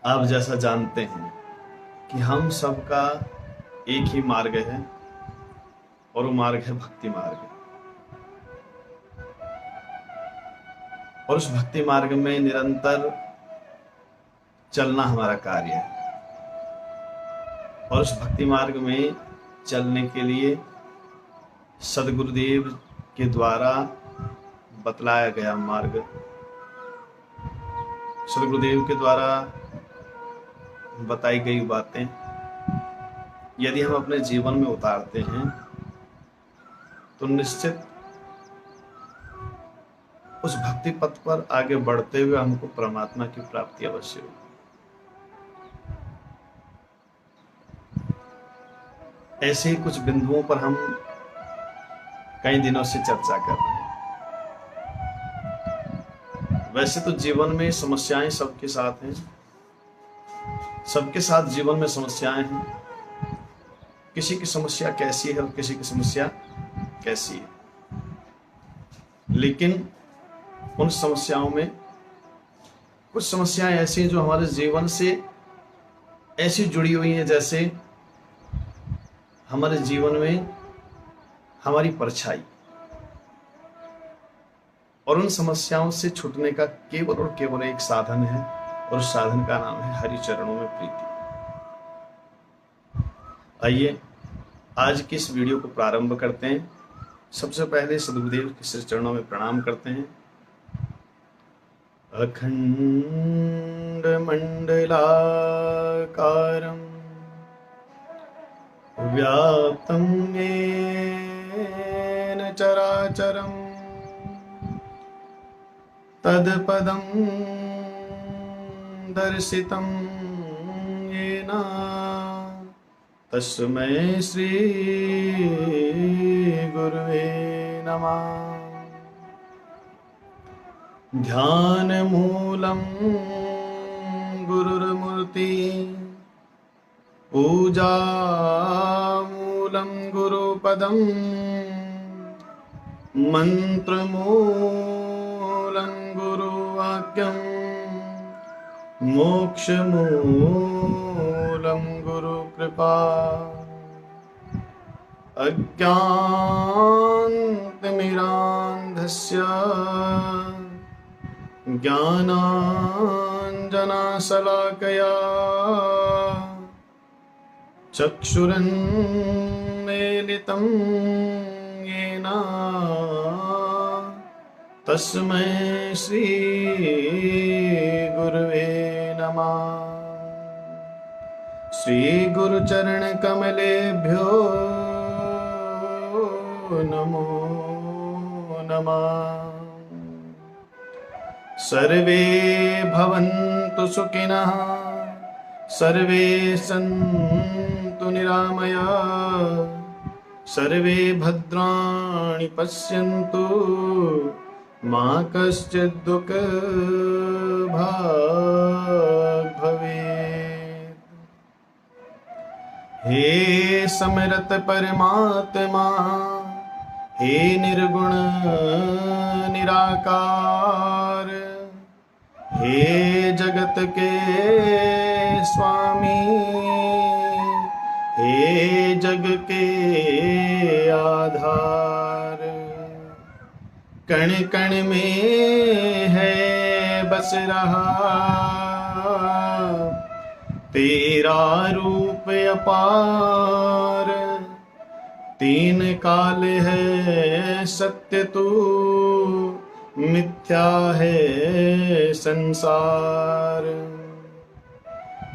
आप जैसा जानते हैं कि हम सबका एक ही मार्ग है और वो मार्ग है भक्ति मार्ग। और उस भक्ति मार्ग में निरंतर चलना हमारा कार्य है। और उस भक्ति मार्ग में चलने के लिए सदगुरुदेव के द्वारा बतलाया गया मार्ग, सदगुरुदेव के द्वारा बताई गई बातें यदि हम अपने जीवन में उतारते हैं तो निश्चित उस भक्ति पथ पर आगे बढ़ते हुए हमको परमात्मा की प्राप्ति अवश्य होगी। ऐसे ही कुछ बिंदुओं पर हम कई दिनों से चर्चा कर रहे हैं। वैसे तो जीवन में समस्याएं सबके साथ हैं, सबके साथ जीवन में समस्याएं हैं। किसी की समस्या कैसी है और किसी की समस्या कैसी है, लेकिन उन समस्याओं में कुछ समस्याएं ऐसी हैं जो हमारे जीवन से ऐसी जुड़ी हुई हैं जैसे हमारे जीवन में हमारी परछाई। और उन समस्याओं से छूटने का केवल और केवल एक साधन है और उस साधन का नाम है हरि चरणों में प्रीति। आइए आज की इस वीडियो को प्रारंभ करते हैं। सबसे पहले सदगुरुदेव के श्री चरणों में प्रणाम करते हैं। अखंड मंडलाकारं व्याप्तं येन चराचरं तत्पदं दर्शितं येन तस्मै श्री गुरुवे नमः। ध्यानमूलं गुरुर्मूर्ति पूजामूलं गुरुपदं मन्त्रमूलं गुरुवाक्यं मोक्षमूलं गुरुकृपा। अज्ञानतिमिरान्धस्य ज्ञानाञ्जनशलाकया चक्षुरुन्मीलितं येन तस्मै श्री गुरुवे नमः। श्री गुरुचरण कमलेभ्यो नमो नमः। सर्वे भवन्तु सुखिनः, सर्वे सन्तु निरामयाः, सर्वे भद्राणि पश्यन्तु मा कश्चित् दुःखभाग् भवेत्। हे समरत परमात्मा, हे निर्गुण निराकार, हे जगत के स्वामी, हे जग के आधार। कण कण में है बस रहा तेरा रूप अपार। तीन काल है सत्य तू, मिथ्या है संसार।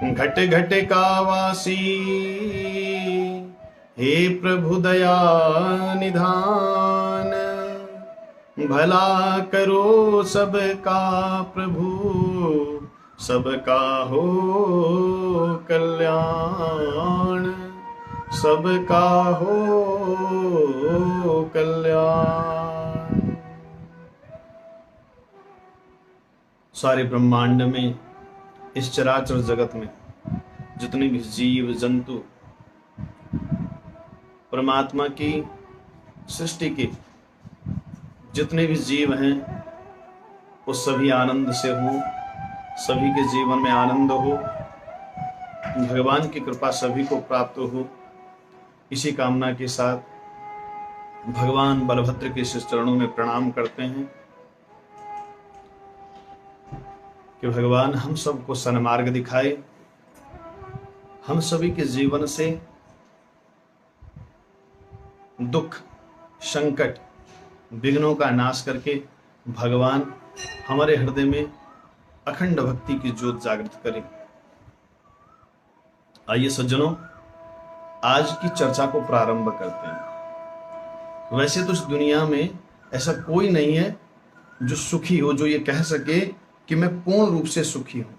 घट घट का वासी, हे प्रभु दया निधान। भला करो सबका प्रभु, सबका हो कल्याण, सबका हो कल्याण। सारे ब्रह्मांड में, इस चराचर जगत में जितने भी जीव जंतु परमात्मा की सृष्टि के जितने भी जीव हैं वो सभी आनंद से हों, सभी के जीवन में आनंद हो, भगवान की कृपा सभी को प्राप्त हो, इसी कामना के साथ भगवान बलभद्र के इस चरणों में प्रणाम करते हैं कि भगवान हम सबको सन्मार्ग दिखाए, हम सभी के जीवन से दुख, संकट, विघ्नों का नाश करके भगवान हमारे हृदय में अखंड भक्ति की ज्योत जागृत करें। आइए सज्जनों, आज की चर्चा को प्रारंभ करते हैं। वैसे तो इस दुनिया में ऐसा कोई नहीं है जो सुखी हो, जो ये कह सके कि मैं पूर्ण रूप से सुखी हूं।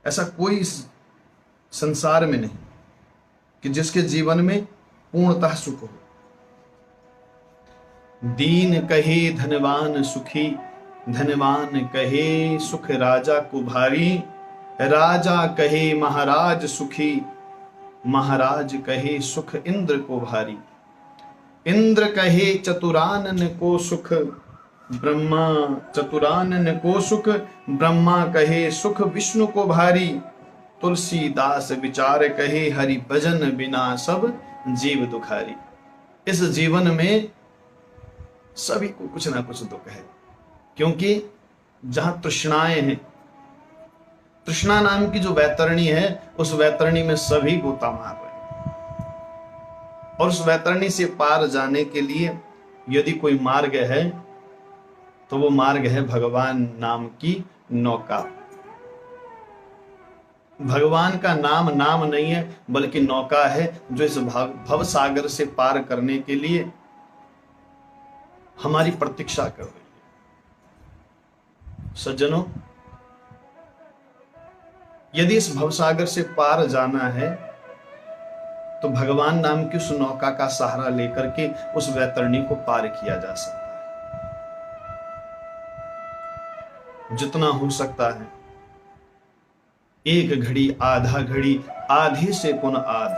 ऐसा कोई इस संसार में नहीं कि जिसके जीवन में पूर्णतः सुख हो। दीन कहे धनवान सुखी, धनवान कहे सुख राजा को भारी, राजा कहे महाराज सुखी, महाराज कहे सुख इंद्र को भारी। इंद्र कहे चतुरानन को सुख, ब्रह्मा चतुरानन को सुख, ब्रह्मा कहे सुख विष्णु को भारी। तुलसीदास विचार कहे हरि भजन बिना सब जीव दुखारी। इस जीवन में सभी को कुछ ना कुछ दुख है, क्योंकि जहां तृष्णाएं हैं, तृष्णा नाम की जो वैतरणी है, उस वैतरणी में सभी गोता मार रहे हैं। और उस वैतरणी से पार जाने के लिए यदि कोई मार्ग है तो वो मार्ग है भगवान नाम की नौका। भगवान का नाम नाम नहीं है, बल्कि नौका है, जो इस भव सागर से पार करने के लिए हमारी प्रतीक्षा कर रही है। सज्जनों, यदि इस भवसागर से पार जाना है तो भगवान नाम की उस नौका का सहारा लेकर के उस वैतरणी को पार किया जा सकता है। जितना हो सकता है, एक घड़ी, आधा घड़ी, आधे से पुनः आध,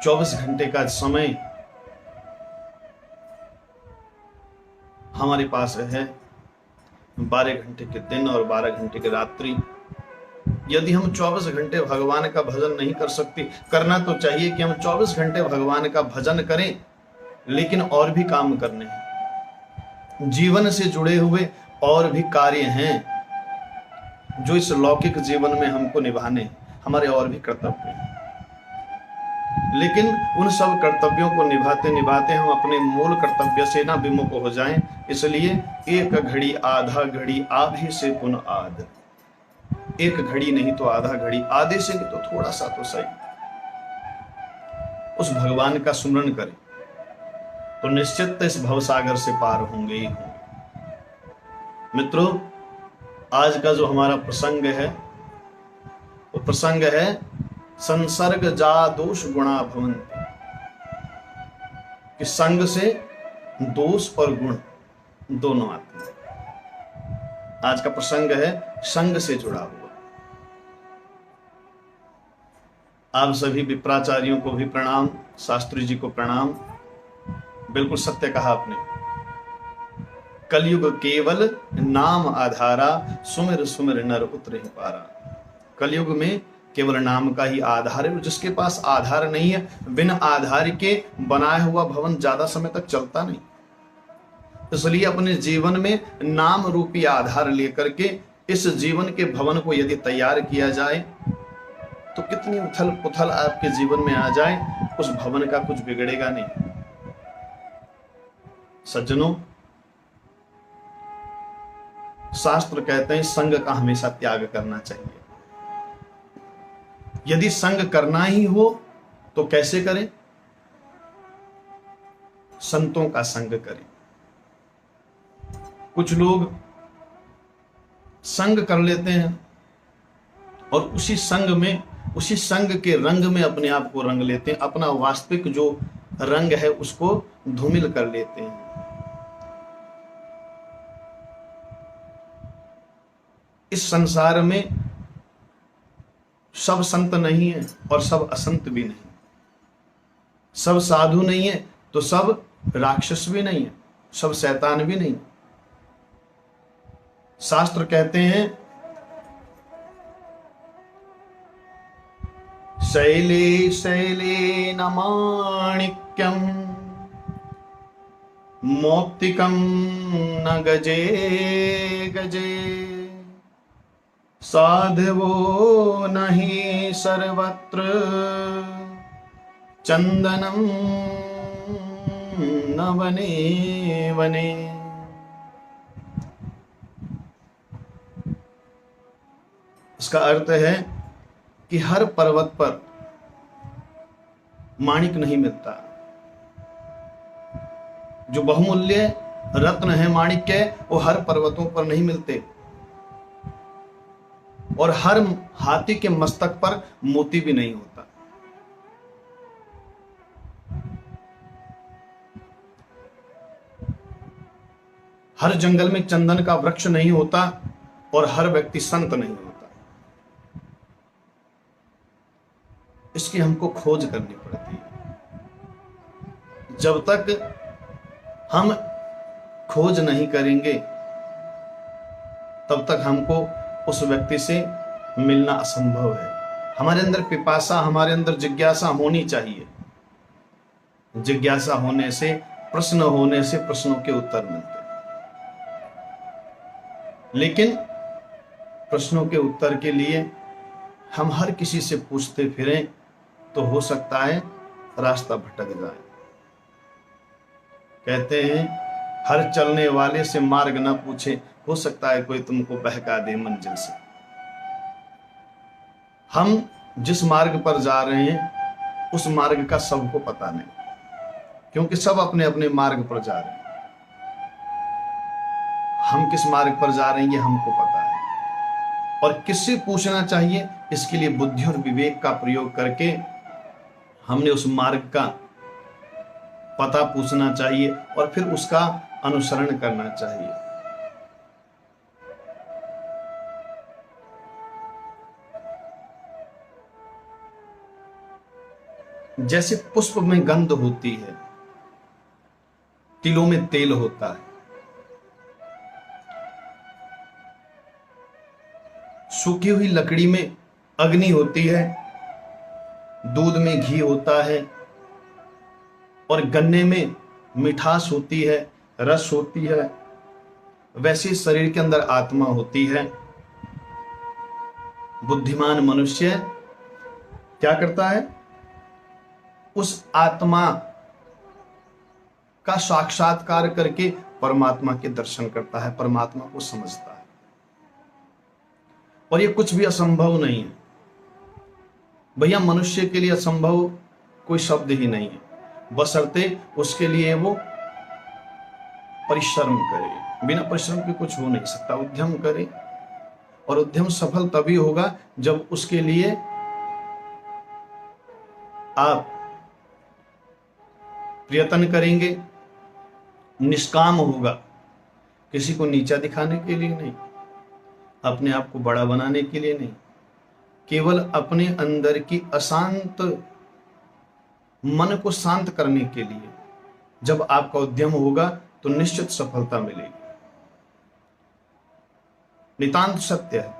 24 घंटे का समय हमारे पास है। 12 घंटे के दिन और 12 घंटे की रात्रि। यदि हम 24 घंटे भगवान का भजन नहीं कर सकते, करना तो चाहिए कि हम 24 घंटे भगवान का भजन करें, लेकिन और भी काम करने हैं। जीवन से जुड़े हुए और भी कार्य हैं जो इस लौकिक जीवन में हमको निभाने हैं, हमारे और भी कर्तव्य हैं। लेकिन उन सब कर्तव्यों को निभाते निभाते हम अपने मूल कर्तव्य से ना विमुख हो जाएं, इसलिए एक घड़ी, आधा घड़ी, आधे से पुनः आध। एक घड़ी नहीं तो आधा घड़ी, आधे से नहीं तो थोड़ा सा तो सही, उस भगवान का सुमरण करें तो निश्चित इस भवसागर से पार होंगे ही होंगे। मित्रों, आज का जो हमारा प्रसंग है वो प्रसंग है संसर्ग जा दोष गुणा भवन्ति, कि संग से दोष और गुण दोनों आते हैं। आज का प्रसंग है संग से जुड़ा हुआ। आप सभी विप्राचार्यों को भी प्रणाम, शास्त्री जी को प्रणाम। बिल्कुल सत्य कहा आपने। कलयुग केवल नाम आधारा, सुमिर सुमिर नर उतरे पारा। कलयुग में केवल नाम का ही आधार है। जिसके पास आधार नहीं है, बिना आधार के बनाया हुआ भवन ज्यादा समय तक चलता नहीं। इसलिए अपने जीवन में नाम रूपी आधार लेकर के इस जीवन के भवन को यदि तैयार किया जाए तो कितनी उथल पुथल आपके जीवन में आ जाए, उस भवन का कुछ बिगड़ेगा नहीं। सज्जनों, शास्त्र कहते हैं संग का हमेशा त्याग करना चाहिए। यदि संग करना ही हो तो कैसे करें? संतों का संग करें। कुछ लोग संग कर लेते हैं और उसी संग में, उसी संग के रंग में अपने आप को रंग लेते हैं, अपना वास्तविक जो रंग है उसको धूमिल कर लेते हैं। इस संसार में सब संत नहीं है और सब असंत भी नहीं, सब साधु नहीं है तो सब राक्षस भी नहीं है, सब शैतान भी नहीं। शास्त्र कहते हैं शैले शैले न माणिक्यम मौक्तिकम न गजे गजे साधवो नहि सर्वत्र चंदनम न वने वने। इसका अर्थ है कि हर पर्वत पर माणिक नहीं मिलता। जो बहुमूल्य रत्न है, माणिक्य, वो हर पर्वतों पर नहीं मिलते, और हर हाथी के मस्तक पर मोती भी नहीं होता। हर जंगल में चंदन का वृक्ष नहीं होता, और हर व्यक्ति संत नहीं होता। इसकी हमको खोज करनी पड़ती है। जब तक हम खोज नहीं करेंगे तब तक हमको उस व्यक्ति से मिलना असंभव है। हमारे अंदर पिपासा, हमारे अंदर जिज्ञासा होनी चाहिए। जिज्ञासा होने से, प्रश्न होने से प्रश्नों के उत्तर मिलते हैं। लेकिन प्रश्नों के उत्तर के लिए हम हर किसी से पूछते फिरें तो हो सकता है रास्ता भटक जाए। कहते हैं हर चलने वाले से मार्ग न पूछे, हो सकता है कोई तुमको बहका दे मंजिल से। हम जिस मार्ग पर जा रहे हैं उस मार्ग का सबको पता नहीं, क्योंकि सब अपने अपने मार्ग पर जा रहे हैं। हम किस मार्ग पर जा रहे हैं ये हमको पता है, और किससे पूछना चाहिए इसके लिए बुद्धि और विवेक का प्रयोग करके हमने उस मार्ग का पता पूछना चाहिए और फिर उसका अनुसरण करना चाहिए। जैसे पुष्प में गंध होती है, तिलों में तेल होता है, सूखी हुई लकड़ी में अग्नि होती है, दूध में घी होता है, और गन्ने में मिठास होती है, रस होती है। वैसे शरीर के अंदर आत्मा होती है। बुद्धिमान मनुष्य क्या करता है? उस आत्मा का साक्षात्कार करके परमात्मा के दर्शन करता है, परमात्मा को समझता है। और ये कुछ भी असंभव नहीं है भैया। मनुष्य के लिए असंभव कोई शब्द ही नहीं है, बशर्ते उसके लिए वो परिश्रम करे। बिना परिश्रम के कुछ हो नहीं सकता। उद्यम करे, और उद्यम सफल तभी होगा जब उसके लिए आप प्रयत्न करेंगे, निष्काम होगा। किसी को नीचा दिखाने के लिए नहीं, अपने आप को बड़ा बनाने के लिए नहीं, केवल अपने अंदर की अशांत मन को शांत करने के लिए जब आपका उद्यम होगा तो निश्चित सफलता मिलेगी। नितांत सत्य है,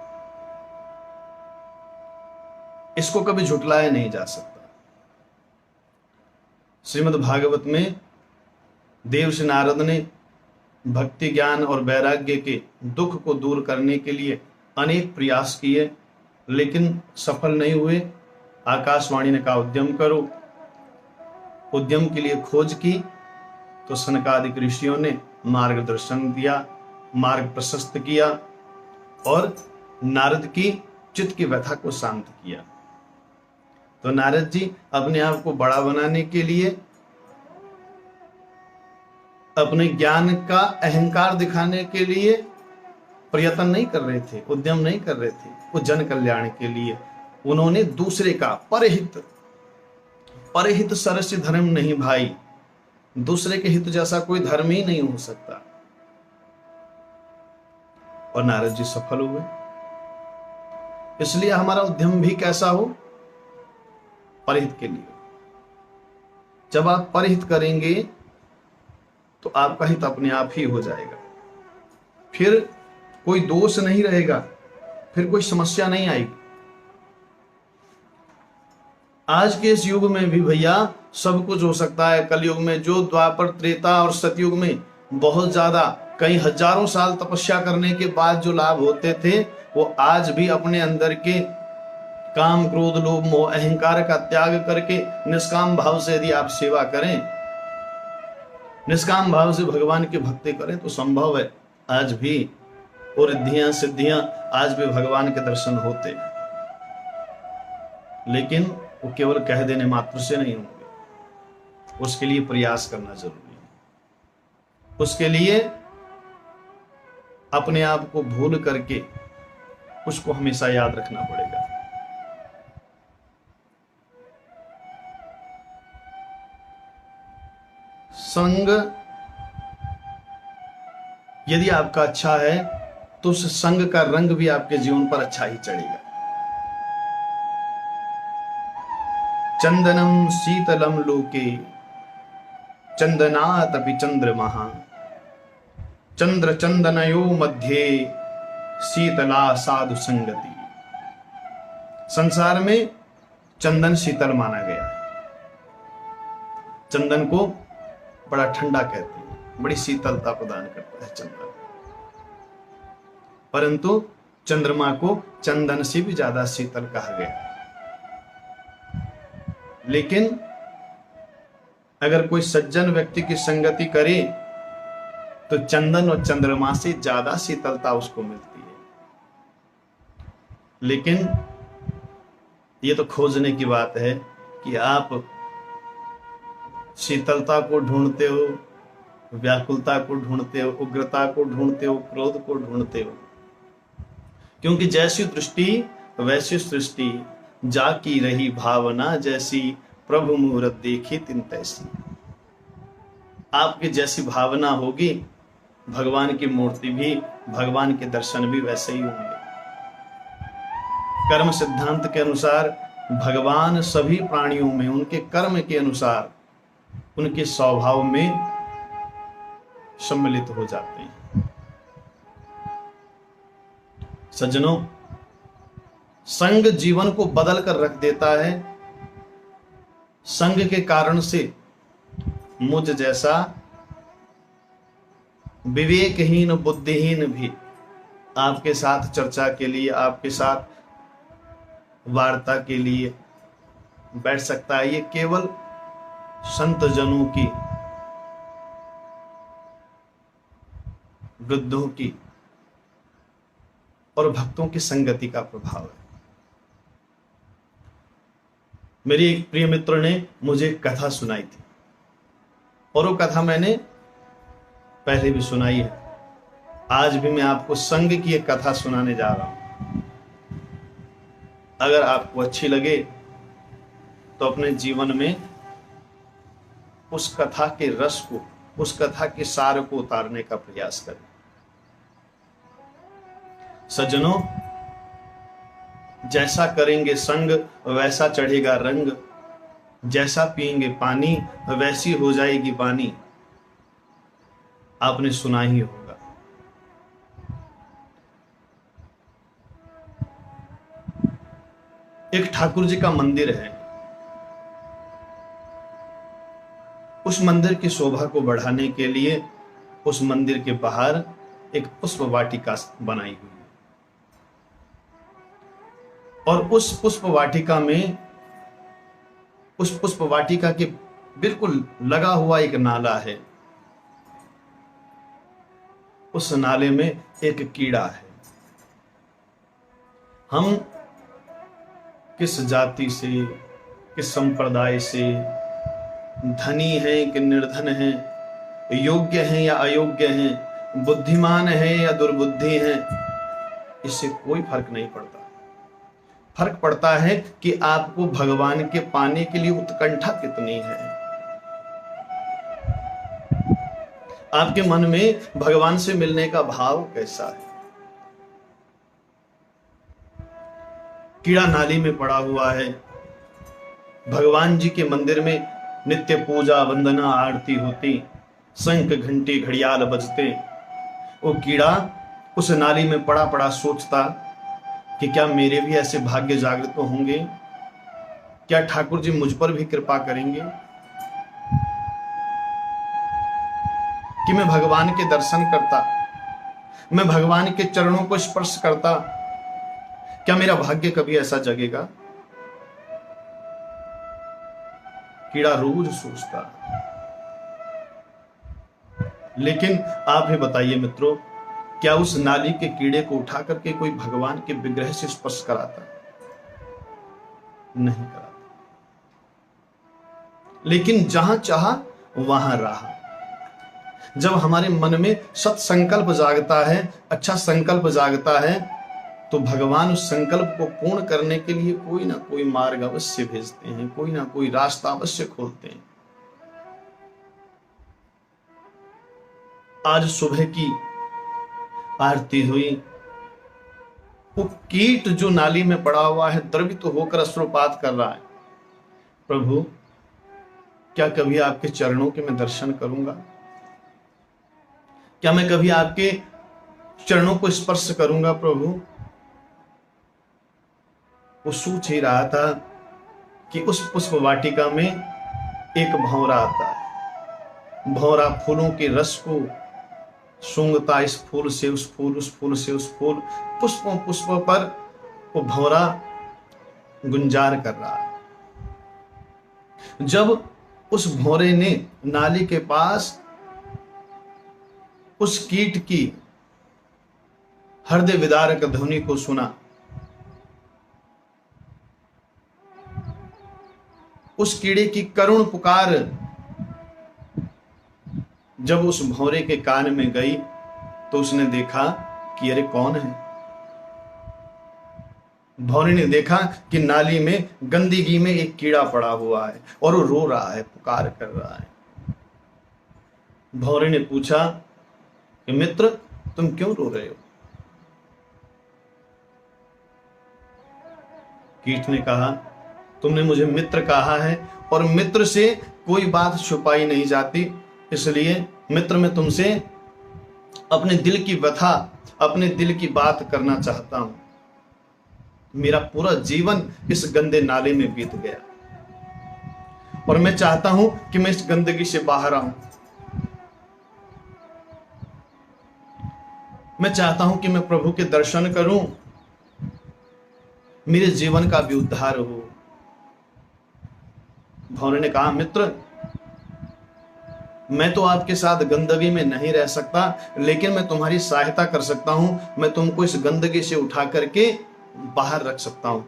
इसको कभी झुटलाया नहीं जा सकता। श्रीमद् भागवत में देवर्षि नारद ने भक्ति, ज्ञान और वैराग्य के दुख को दूर करने के लिए अनेक प्रयास किए, लेकिन सफल नहीं हुए। आकाशवाणी ने कहा उद्यम करो। उद्यम के लिए खोज की तो सनकादिक ऋषियों ने मार्गदर्शन दिया, मार्ग प्रशस्त किया, और नारद की चित्त की व्यथा को शांत किया। तो नारद जी अपने आप को बड़ा बनाने के लिए, अपने ज्ञान का अहंकार दिखाने के लिए प्रयत्न नहीं कर रहे थे, उद्यम नहीं कर रहे थे। वो जन कल्याण के लिए उन्होंने दूसरे का परहित, परहित सरस्य धर्म नहीं भाई। दूसरे के हित जैसा कोई धर्म ही नहीं हो सकता। और नारद जी सफल हुए। इसलिए हमारा उद्यम भी कैसा हो? परहित के लिए। जब आप परहित करेंगे तो आपका हित अपने आप ही हो जाएगा। फिर कोई दोष नहीं रहेगा, फिर कोई समस्या नहीं आएगी। आज के इस युग में भी भैया सब कुछ हो सकता है। कलयुग में जो द्वापर, त्रेता और सतयुग में बहुत ज्यादा कई हजारों साल तपस्या करने के बाद जो लाभ होते थे, वो आज भी अपने अंदर के काम, क्रोध, लोभ, मोह, अहंकार का त्याग करके निष्काम भाव से यदि आप सेवा करें, निष्काम भाव से भगवान की भक्ति करें तो संभव है आज भी। और रिद्धियां सिद्धियां आज भी भगवान के दर्शन होते, लेकिन वो केवल कह देने मात्र से नहीं होंगे। उसके लिए प्रयास करना जरूरी है। उसके लिए अपने आप को भूल करके उसको हमेशा याद रखना पड़ेगा। संग यदि आपका अच्छा है तो उस संग का रंग भी आपके जीवन पर अच्छा ही चढ़ेगा। चंदनम शीतलम लोके चंदनात् अपि चंद्रमः चंद्र चंदनयो मध्ये शीतला साधु संगति। संसार में चंदन शीतल माना गया है। चंदन को बड़ा ठंडा कहते हैं, बड़ी शीतलता प्रदान करता है चंदन। परंतु चंद्रमा को चंदन से भी ज्यादा शीतल कहा गया। लेकिन अगर कोई सज्जन व्यक्ति की संगति करे तो चंदन और चंद्रमा से ज्यादा शीतलता उसको मिलती है। लेकिन ये तो खोजने की बात है कि आप शीतलता को ढूंढते हो, व्याकुलता को ढूंढते हो, उग्रता को ढूंढते हो, क्रोध को ढूंढते हो। क्योंकि जैसी दृष्टि वैसी सृष्टि, जाकी रही भावना जैसी, प्रभु मूरत देखी तिन तैसी। आपकी जैसी भावना होगी, भगवान की मूर्ति भी, भगवान के दर्शन भी वैसे ही होंगे। कर्म सिद्धांत के अनुसार भगवान सभी प्राणियों में उनके कर्म के अनुसार उनके स्वभाव में सम्मिलित हो जाते हैं। सज्जनों, संग जीवन को बदल कर रख देता है। संग के कारण से मुझ जैसा विवेकहीन, बुद्धिहीन भी आपके साथ चर्चा के लिए, आपके साथ वार्ता के लिए बैठ सकता है। ये केवल संत जनों की, वृद्धों की और भक्तों की संगति का प्रभाव है। मेरी एक प्रिय मित्र ने मुझे एक कथा सुनाई थी और वो कथा मैंने पहले भी सुनाई है। आज भी मैं आपको संग की एक कथा सुनाने जा रहा हूं। अगर आपको अच्छी लगे तो अपने जीवन में उस कथा के रस को, उस कथा के सार को उतारने का प्रयास करें। सज्जनों, जैसा करेंगे संग वैसा चढ़ेगा रंग, जैसा पिएंगे पानी वैसी हो जाएगी वाणी। आपने सुना ही होगा। एक ठाकुर जी का मंदिर है। उस मंदिर की शोभा को बढ़ाने के लिए उस मंदिर के बाहर एक पुष्प वाटिका बनाई हुई है। और उस पुष्प वाटिका में, उस पुष्प वाटिका के बिल्कुल लगा हुआ एक नाला है। उस नाले में एक कीड़ा है। हम किस जाति से, किस संप्रदाय से, धनी हैं कि निर्धन हैं, योग्य हैं या अयोग्य हैं, बुद्धिमान हैं या दुर्बुद्धि हैं, इससे कोई फर्क नहीं पड़ता। फर्क पड़ता है कि आपको भगवान के पाने के लिए उत्कंठा कितनी है। आपके मन में भगवान से मिलने का भाव कैसा है। कीड़ा नाली में पड़ा हुआ है। भगवान जी के मंदिर में नित्य पूजा, वंदना, आरती होती, शंख, घंटी, घड़ियाल बजते। वो कीड़ा उस नाली में पड़ा पड़ा सोचता कि क्या मेरे भी ऐसे भाग्य जागृत होंगे, क्या ठाकुर जी मुझ पर भी कृपा करेंगे कि मैं भगवान के दर्शन करता, मैं भगवान के चरणों को स्पर्श करता, क्या मेरा भाग्य कभी ऐसा जगेगा। कीड़ा रोज सोचता। लेकिन आप ही बताइए मित्रों, क्या उस नाली के कीड़े को उठा करके कोई भगवान के विग्रह से स्पर्श कराता? नहीं कराता। लेकिन जहां चाहा वहां रहा। जब हमारे मन में सत्संकल्प जागता है, अच्छा संकल्प जागता है, तो भगवान उस संकल्प को पूर्ण करने के लिए कोई ना कोई मार्ग अवश्य भेजते हैं, कोई ना कोई रास्ता अवश्य खोलते हैं। आज सुबह की आरती हुई, वो कीट जो नाली में पड़ा हुआ है द्रवित होकर अश्रुपात कर रहा है। प्रभु, क्या कभी आपके चरणों के मैं दर्शन करूंगा? क्या मैं कभी आपके चरणों को स्पर्श करूंगा? प्रभु, वो सोच ही रहा था कि उस पुष्प वाटिका में एक भंवरा आता है। भंवरा फूलों के रस को सूंघता, इस फूल से उस फूल, उस फूल से उस फूल, पुष्पों पुष्पों पर वो भंवरा गुंजार कर रहा है। जब उस भंवरे ने नाली के पास उस कीट की हृदय विदारक ध्वनि को सुना, उस कीड़े की करुण पुकार जब उस भंवरे के कान में गई, तो उसने देखा कि अरे कौन है। भंवरे ने देखा कि नाली में गंदगी में एक कीड़ा पड़ा हुआ है और वो रो रहा है, पुकार कर रहा है। भंवरे ने पूछा कि मित्र, तुम क्यों रो रहे हो? कीट ने कहा, तुमने मुझे मित्र कहा है और मित्र से कोई बात छुपाई नहीं जाती, इसलिए मित्र मैं तुमसे अपने दिल की व्यथा, अपने दिल की बात करना चाहता हूं। मेरा पूरा जीवन इस गंदे नाले में बीत गया और मैं चाहता हूं कि मैं इस गंदगी से बाहर आऊं। मैं चाहता हूं कि मैं प्रभु के दर्शन करूं, मेरे जीवन का भी उद्धार हो। भंवरे ने कहा, मित्र, मैं तो आपके साथ गंदगी में नहीं रह सकता, लेकिन मैं तुम्हारी सहायता कर सकता हूं। मैं तुमको इस गंदगी से उठा करके बाहर रख सकता हूं।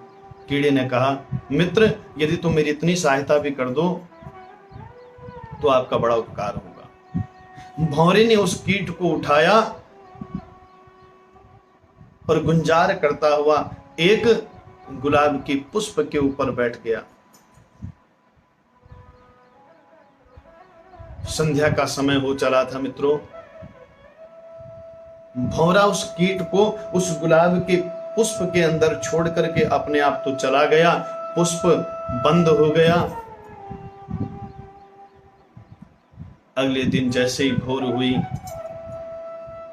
कीड़े ने कहा, मित्र, यदि तुम मेरी इतनी सहायता भी कर दो तो आपका बड़ा उपकार होगा। भंवरे ने उस कीट को उठाया और गुंजार करता हुआ एक गुलाब के पुष्प के ऊपर बैठ गया। संध्या का समय हो चला था मित्रों। भंवरा उस कीट को उस गुलाब के पुष्प के अंदर छोड़ करके अपने आप तो चला गया, पुष्प बंद हो गया। अगले दिन जैसे ही भोर हुई,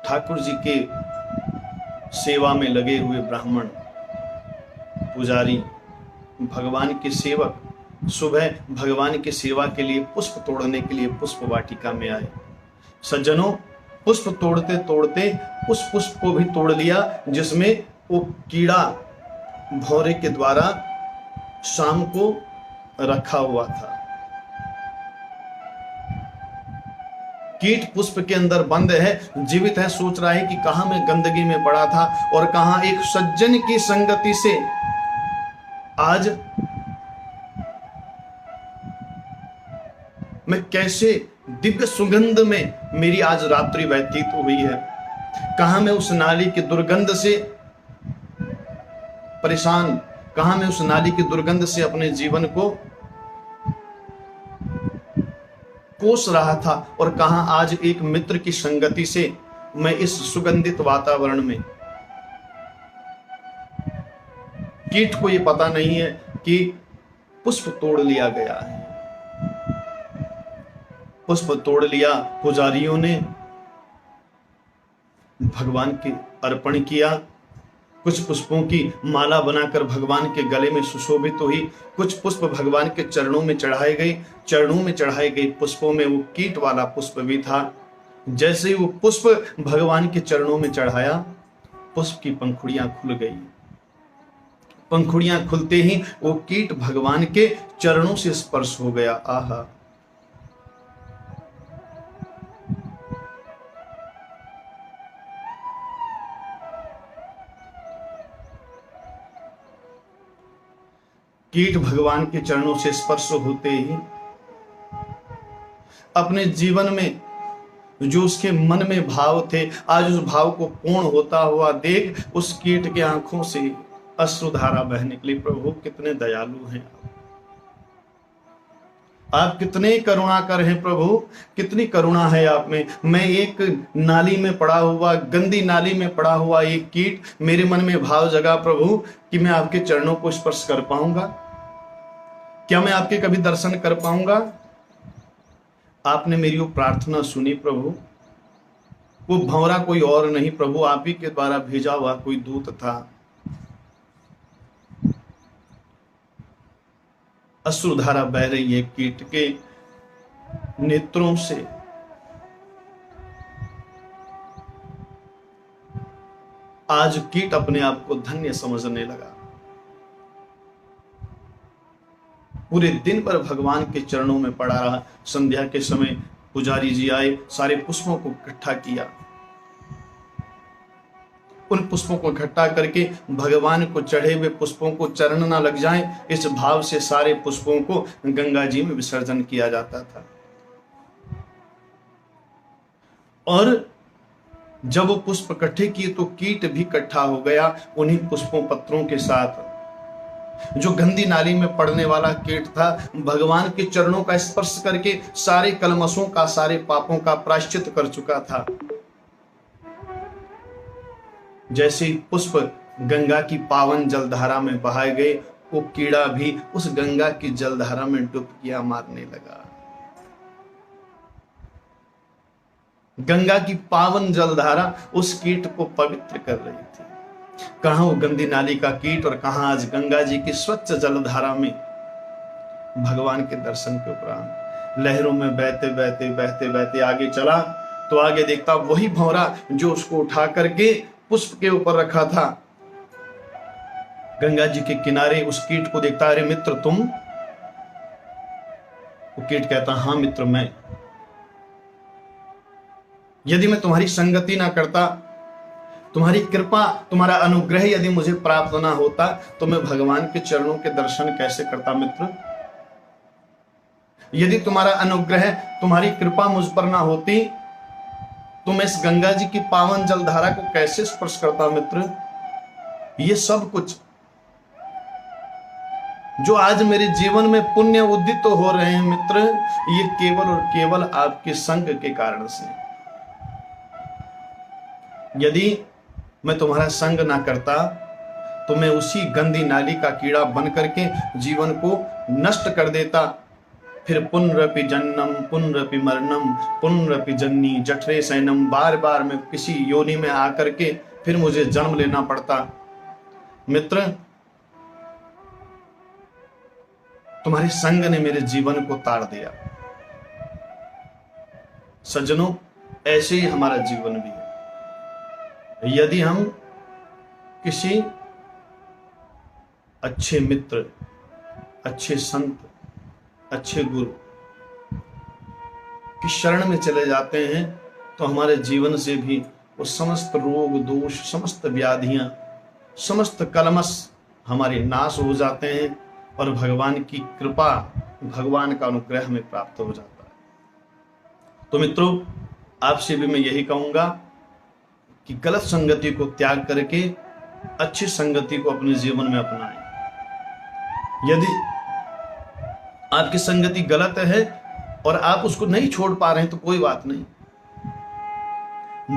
ठाकुर जी के सेवा में लगे हुए ब्राह्मण, पुजारी, भगवान के सेवक सुबह भगवान की सेवा के लिए पुष्प तोड़ने के लिए पुष्प वाटिका में आए। सज्जनों, पुष्प तोड़ते तोड़ते उस पुष्प को भी तोड़ लिया जिसमें वो कीड़ा भंवरे के द्वारा शाम को रखा हुआ था। कीट पुष्प के अंदर बंद है, जीवित है, सोच रहा है कि कहां मैं गंदगी में पड़ा था और कहां एक सज्जन की संगति से आज मैं कैसे दिव्य सुगंध में मेरी आज रात्रि व्यतीत हुई है। कहां मैं उस नाली की दुर्गंध से परेशान, कहां मैं उस नाली की दुर्गंध से अपने जीवन को कोस रहा था और कहां आज एक मित्र की संगति से मैं इस सुगंधित वातावरण में। कीट को यह पता नहीं है कि पुष्प तोड़ लिया गया है। पुष्प तोड़ लिया, पुजारियों ने भगवान के अर्पण किया, कुछ पुष्पों की माला बनाकर भगवान के गले में सुशोभित हुई, कुछ पुष्प भगवान के चरणों में चढ़ाए गए। चरणों में चढ़ाए गए पुष्पों में वो कीट वाला पुष्प भी था। जैसे ही वो पुष्प भगवान के चरणों में चढ़ाया, पुष्प की पंखुड़ियां खुल गई। पंखुड़ियां खुलते ही वो कीट भगवान के चरणों से स्पर्श हो गया। आहा, कीट भगवान के चरणों से स्पर्श होते ही अपने जीवन में जो उसके मन में भाव थे, आज उस भाव को पूर्ण होता हुआ देख उस कीट के आंखों से अश्रुधारा बह निकली। प्रभु कितने दयालु हैं आप कितने करुणाकर हैं प्रभु, कितनी करुणा है आप में। मैं एक नाली में पड़ा हुआ, गंदी नाली में पड़ा हुआ एक कीट, मेरे मन में भाव जगा प्रभु कि मैं आपके चरणों को स्पर्श कर पाऊंगा, क्या मैं आपके कभी दर्शन कर पाऊंगा। आपने मेरी वो प्रार्थना सुनी प्रभु। वो भंवरा कोई और नहीं प्रभु, आप ही के द्वारा भेजा हुआ कोई दूत था। अश्रुधारा बह रही है कीट के नेत्रों से। आज कीट अपने आप को धन्य समझने लगा। पूरे दिन पर भगवान के चरणों में पड़ा रहा। संध्या के समय पुजारी जी आए, सारे पुष्पों को इकट्ठा किया। उन पुष्पों को इकट्ठा करके भगवान को चढ़े हुए पुष्पों को चरण ना लग जाएं, इस भाव से सारे पुष्पों को गंगा जी में विसर्जन किया जाता था। और जब वो पुष्प इकट्ठे किए तो कीट भी इकट्ठा हो गया उन्हीं पुष्पों पत्रों के साथ। जो गंदी नाली में पड़ने वाला कीट था, भगवान के चरणों का स्पर्श करके सारे कलमशों का, सारे पापों का प्रायश्चित कर चुका था। जैसे ही पुष्प गंगा की पावन जलधारा में बहाए गए, वो कीड़ा भी उस गंगा की जलधारा में डुबकियां मारने लगा। गंगा की पावन जलधारा उस कीट को पवित्र कर रही थी। कहां वो गंदी नाली का कीट और कहां आज गंगा जी की स्वच्छ जलधारा में भगवान के दर्शन के उपरांत लहरों में बहते बहते बहते बहते आगे चला तो आगे देखता वही भंवरा जो उसको उठा करके पुष्प के ऊपर रखा था। गंगा जी के किनारे उस कीट को देखता, अरे मित्र तुम? वो कीट कहता, हां मित्र मैं। यदि मैं तुम्हारी संगति ना करता, तुम्हारी कृपा, तुम्हारा अनुग्रह यदि मुझे प्राप्त ना होता तो मैं भगवान के चरणों के दर्शन कैसे करता मित्र। यदि तुम्हारा अनुग्रह, तुम्हारी कृपा मुझ पर ना होती तो मैं इस गंगा जी की पावन जलधारा को कैसे स्पर्श करता मित्र। ये सब कुछ जो आज मेरे जीवन में पुण्य उदित तो हो रहे हैं मित्र, ये केवल और केवल आपके संग के कारण से। यदि मैं तुम्हारा संग ना करता तो मैं उसी गंदी नाली का कीड़ा बन करके जीवन को नष्ट कर देता। फिर पुनरपि जन्नम पुनरपि मरणम पुनरपि जन्नी जठरे सैनम, बार बार मैं किसी योनि में आकर के फिर मुझे जन्म लेना पड़ता। मित्र, तुम्हारे संग ने मेरे जीवन को ताड़ दिया। सज्जनों, ऐसे ही हमारा जीवन भी है। यदि हम किसी अच्छे मित्र, अच्छे संत, अच्छे गुरु की शरण में चले जाते हैं तो हमारे जीवन से भी वो समस्त रोग दोष, समस्त व्याधियां, समस्त कलमश हमारे नाश हो जाते हैं और भगवान की कृपा, भगवान का अनुग्रह हमें प्राप्त हो जाता है। तो मित्रों, आपसे भी मैं यही कहूंगा कि गलत संगति को त्याग करके अच्छी संगति को अपने जीवन में अपनाएं। यदि आपकी संगति गलत है और आप उसको नहीं छोड़ पा रहे हैं तो कोई बात नहीं।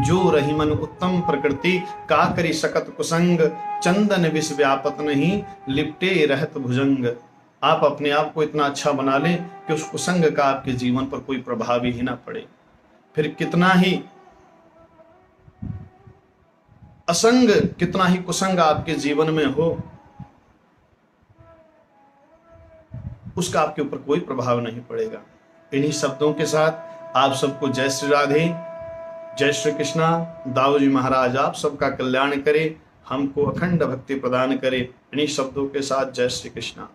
जो रही मन उत्तम प्रकृति, का करी सकत कुसंग, चंदन विष व्यापत नहीं, लिपटे रहत भुजंग। आप अपने आप को इतना अच्छा बना लें कि उस कुसंग का आपके जीवन पर कोई प्रभाव ही ना पड़े। फिर कितना ही असंग, कितना ही कुसंग आपके जीवन में हो, उसका आपके ऊपर कोई प्रभाव नहीं पड़ेगा। इन्हीं शब्दों के साथ आप सबको जय श्री राधे, जय श्री कृष्णा। दाऊ जी महाराज आप सबका कल्याण करे, हमको अखंड भक्ति प्रदान करे। इन्हीं शब्दों के साथ जय श्री कृष्णा।